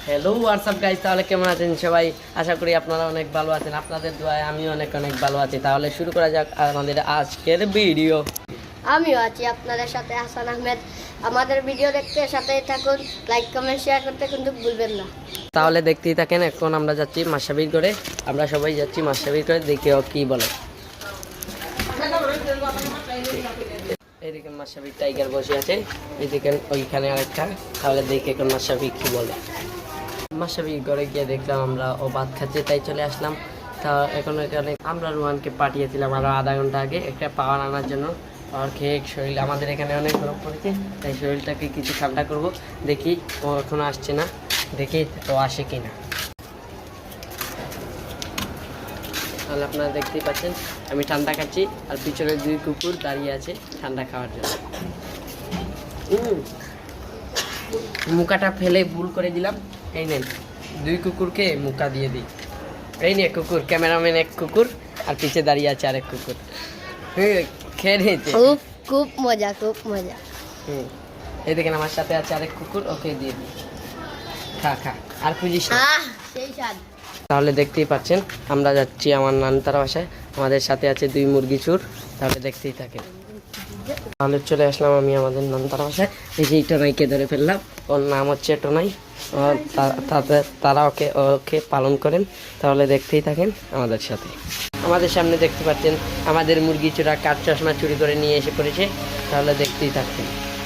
Hello WhatsApp guys, তাহলে কেমন আছেন সবাই? আশা করি আপনারা অনেক ভালো আছেন। আপনাদের দোয়ায় আমি অনেক ভালো আছি। তাহলে শুরু করা যাক আমাদের আজকের ভিডিও। আমিও আছি আপনাদের সাথে, হাসান আহমেদ। আমাদের ভিডিও দেখতে সাথেই থাকুন, লাইক কমেন্ট শেয়ার করতে কিন্তু ভুলবেন না। তাহলে দেখতেই থাকেন। এখন আমরা যাচ্ছি মাসাবির করে, আমরা সবাই যাচ্ছি মাসাবির করে, দেখি ও কি বলে। এইদিকে মাসাবির টাইগার বসে আছে, এইদিকে ওইখানে আরেকটা। তাহলে দেখি এখন মাসাবি কি বলে। মাসাবি ঘরে গিয়ে দেখলাম আমরা ও ভাত খাচ্ছে, তাই চলে আসলাম। তা এখন এখানে আমরা রুহানকে পাঠিয়েছিলাম আরো আধা ঘন্টা আগে একটা পাওয়ার আনার জন্য। পাওয়ার খেয়ে শরীর আমাদের এখানে অনেক গরম পড়েছে, তাই শরীরটাকে কিছু ঠান্ডা করব। দেখি ও এখনো আসছে না, দেখি ও আসে কিনা। তাহলে আপনারা দেখতেই পাচ্ছেন আমি ঠান্ডা খাচ্ছি, আর পিছনে দুই কুকুর দাঁড়িয়ে আছে ঠান্ডা খাওয়ার জন্য। মুখাটা ফেলে ভুল করে দিলাম। এই নেন, দুই কুকুরকে মুখা দিয়ে দিই। এই নিয়ে কুকুর, ক্যামেরাম্যান এক কুকুর, আর পিছে দাঁড়িয়ে আছে আরেক কুকুর। খেয়ে নিয়েছে। খুব মজা, খুব মজা। এই দেখেন আমার সাথে আছে আরেক কুকুর, ওকে দিয়ে দিই। খা খা, আর খুঁজিস না। সেই স্বাদ। তাহলে দেখতেই পাচ্ছেন আমরা যাচ্ছি আমার নানতার বাসায়, আমাদের সাথে আছে দুই মুরগি চুর। তাহলে দেখতেই থাকে। তাহলে চলে আসলাম আমি আমাদের নানতার বাসায়। এই যে টোনাইকে ধরে ফেললাম, ওর নাম হচ্ছে টোনাই। তারা ওকে পালন করেন। তাহলে দেখতেই থাকেন আমাদের সাথে। আমাদের সামনে দেখতে পাচ্ছেন আমাদের মুরগি চোরা কাঠ চশমা চুরি করে নিয়ে এসে পড়েছে। তাহলে দেখতেই থাকেন।